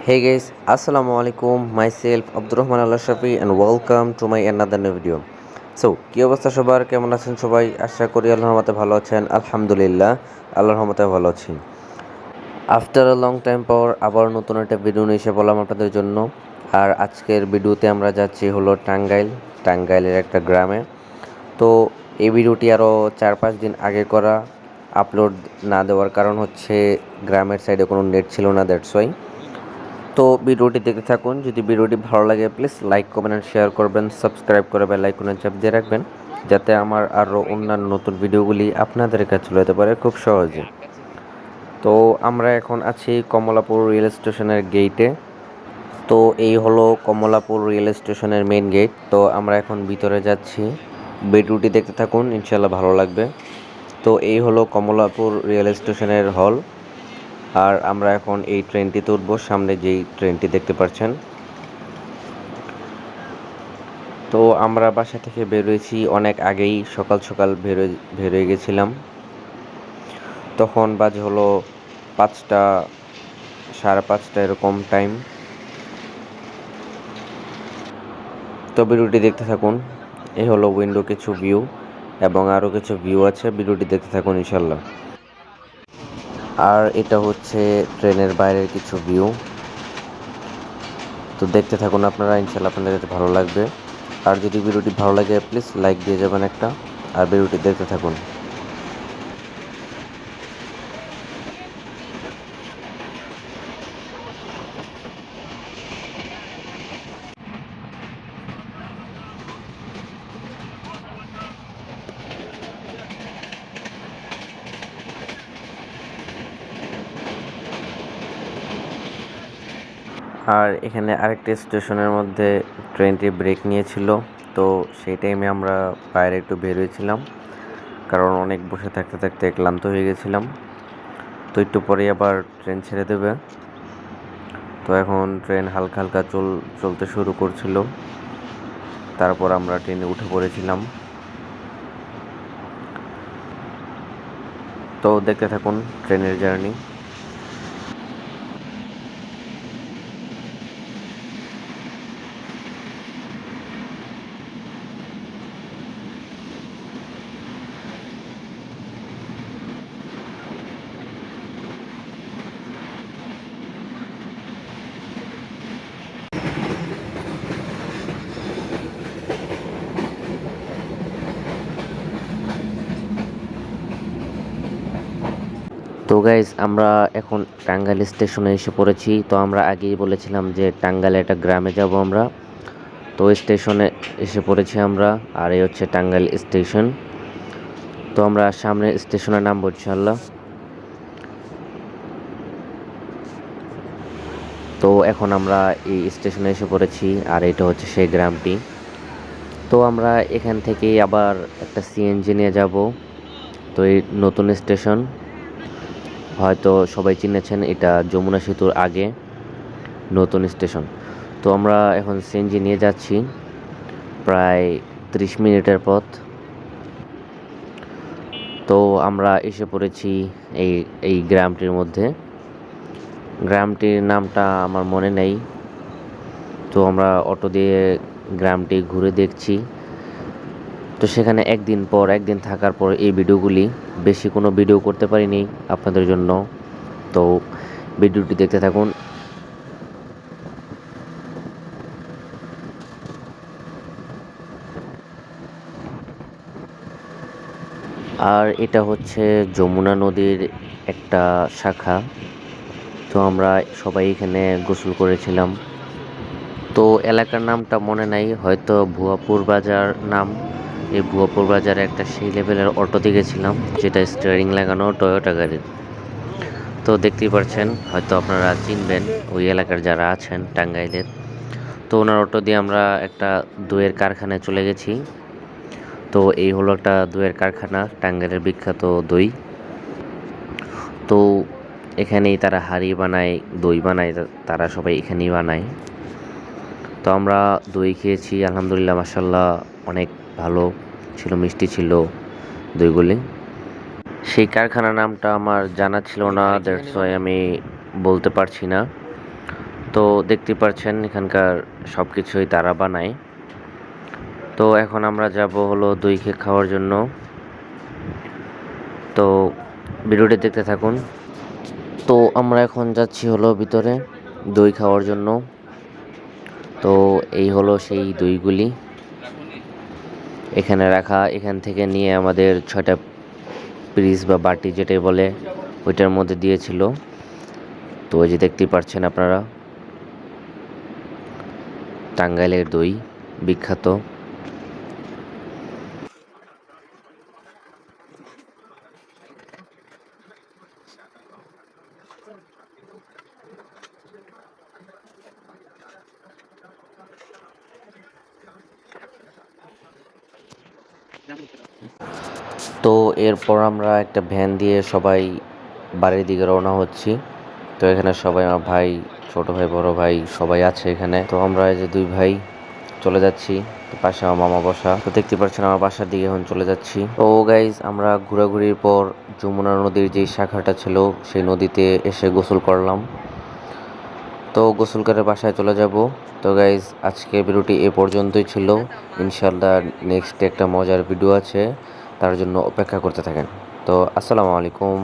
Hey guys, Assalamu alaikum. Myself Abdul Rahman Al Shafi and welcome to my another new video. কি অবস্থা সবার, কেমন আছেন সবাই? আশা করি আল্লাহর রহমতে ভালো আছেন। আলহামদুলিল্লাহ, আল্লাহর রহমতে ভালো আছি। আফটার আ লং টাইম পর আবার নতুন একটা ভিডিও নিয়ে এসে বললাম আপনাদের জন্য। আর আজকের ভিডিওতে আমরা যাচ্ছি হলো টাঙ্গাইলের একটা গ্রামে। তো এই ভিডিওটি আরও 4-5 দিন আগে করা, আপলোড না দেওয়ার কারণ হচ্ছে গ্রামের সাইডে কোনো নেট ছিল না, দ্যাটস ওয়াই। তো ভিডিওটি দেখতে থাকুন। যদি ভিডিওটি ভালো লাগে please like comment and share করবেন, সাবস্ক্রাইব করে বেল আইকনে চাপ দিয়ে রাখবেন যাতে আমার আরও অন্যান্য নতুন ভিডিওগুলি আপনাদের কাছে চলে যেতে পারে খুব সহজে। তো আমরা এখন আছি কমলাপুর রেল স্টেশনের গেইটে। তো এই হলো কমলাপুর রেল স্টেশনের মেইন গেট। তো আমরা এখন ভিতরে যাচ্ছি, ভিডিওটি দেখতে থাকুন, ইনশাল্লাহ ভালো লাগবে। তো এই হলো কমলাপুর রেল স্টেশনের হল। আর আমরা এখন এই ট্রেনটিতে উঠবো, সামনে যেই ট্রেনটি দেখতে পাচ্ছেন। তো আমরা বাসা থেকে বেরোয়েছি অনেক আগেই, সকাল সকাল বেরোয় গেছিলাম। তখন বাজে হলো 5টা, 5:30 এরকম টাইম। তো ভিডিওটি দেখতে থাকুন। এই হলো উইন্ডো কিছু ভিউ এবং আরও কিছু ভিউ আছে, ভিডিওটি দেখতে থাকুন ইনশাল্লাহ। আর এটা হচ্ছে ট্রেনের বাইরের কিছু ভিউ। তো দেখতে থাকুন আপনারা, ইনশাল্লাহ আপনাদের কাছে ভালো লাগবে। আর যদি ভিডিওটি ভালো লাগে প্লিজ লাইক দিয়ে যাবেন একটা, আর ভিডিওটি দেখতে থাকুন। আর এখানে আরেকটি স্টেশনের মধ্যে ট্রেনটি ব্রেক নিয়েছিল। তো সেই টাইমে আমরা বাইরে একটু বের হয়েছিলাম, কারণ অনেক বসে থাকতে থাকতে ক্লান্ত হয়ে গেছিলাম। তো একটু পরেই আবার ট্রেন ছেড়ে দেবে। তো এখন ট্রেন হালকা হালকা চলতে শুরু করছিল। তারপর আমরা ট্রেনে উঠে পড়েছিলাম। তো দেখতে থাকুন ট্রেনের জার্নি। তো গাইজ, আমরা এখন টাঙ্গাইল স্টেশনে এসে পড়েছি। তো আমরা আগেই বলেছিলাম যে টাঙ্গাইলে একটা গ্রামে যাব আমরা। তো স্টেশনে এসে পড়েছি আমরা, আর এই হচ্ছে টাঙ্গাইল স্টেশন। তো আমরা সামনে স্টেশনে নামবো ইনশাল্লাহ। তো এখন আমরা এই স্টেশনে এসে পড়েছি, আর এটা হচ্ছে সেই গ্রামটি। তো আমরা এখান থেকেই আবার একটা সিএনজি নিয়ে যাব। তো এই নতুন স্টেশন, হয়তো সবাই চিনেছেন, এটা যমুনা সেতুর আগে নতুন স্টেশন। তো আমরা এখন সিএনজি নিয়ে যাচ্ছি, প্রায় 30 মিনিটের পথ। তো আমরা এসে পড়েছি এই এই গ্রামটির মধ্যে। গ্রামটির নামটা আমার মনে নেই। তো আমরা অটো দিয়ে গ্রামটি ঘুরে দেখছি। তো সেখানে একদিন থাকার পর এই ভিডিওগুলি, বেশি কোনো ভিডিও করতে পারিনি আপনাদের জন্য। তো ভিডিওটি দেখতে থাকুন। আর এটা হচ্ছে যমুনা নদীর একটা শাখা। তো আমরা সবাই এখানে গোসল করেছিলাম। তো এলাকার নামটা মনে নাই, হয়তো ভুয়াপুর বাজার নাম। এই ভুয়াপুর বাজারে একটা সেই লেভেলের অটোতে গেছিলাম, যেটা স্টিয়ারিং লাগানো টয়োটা গাড়ির। তো দেখতেই পাচ্ছেন, হয়তো আপনারা চিনবেন ওই এলাকার যারা আছেন টাঙ্গাইলের। তো ওনার অটো দিয়ে আমরা একটা দইয়ের কারখানায় চলে গেছি। তো এই হলো একটা দইয়ের কারখানা, টাঙ্গাইলের বিখ্যাত দই। তো এখানেই তারা হাঁড়ি বানায়, দই বানায়, তারা সবাই এখানেই বানায়। তো আমরা দই খেয়েছি, আলহামদুলিল্লাহ, মাশাল্লাহ, অনেক ভালো ছিল, মিষ্টি ছিল দইগুলি। সেই কারখানার নামটা আমার জানা ছিল না, দ্যাটস ওয়াই আমি বলতে পারছি না। তো দেখতে পাচ্ছেন এখানকার সব কিছুই তারা বানায়। তো এখন আমরা যাব হলো দই কেক খাওয়ার জন্য। তো ভিডিওটি দেখতে থাকুন। তো আমরা এখন যাচ্ছি হলো ভিতরে দই খাওয়ার জন্য। তো এই হলো সেই দইগুলি এখানে রাখা। এখান থেকে নিয়ে আমাদের 6টা পিস বা বাটি যেটাই বলে ওইটার মধ্যে দিয়েছিল। তো ওই যে দেখতেই পাচ্ছেন আপনারা, টাঙ্গাইলের দই বিখ্যাত। তো এরপর আমরা একটা ভ্যান দিয়ে সবাই বাড়ির দিকে রওনা হচ্ছি। তো এখানে সবাই আমার ভাই, ছোট ভাই, বড় ভাই সবাই আছে এখানে। তো আমরা এই যে দুই ভাই চলে যাচ্ছি। তো পাশে আমার মামা বসা। তো দেখতে পাচ্ছেন আমার বাসার দিকে এখন চলে যাচ্ছি। তো গাইজ, আমরা ঘোরাঘুরির পর যমুনা নদীর যে শাখাটা ছিল সেই নদীতে এসে গোসল করলাম। তো গোসল করে বাসায় চলে যাব। তো গাইজ, আজকের ভিডিওটি এ পর্যন্তই ছিল। ইনশাল্লাহ নেক্সট একটা মজার ভিডিও আছে, তার জন্য অপেক্ষা করতে থাকেন। তো আসসালামু আলাইকুম।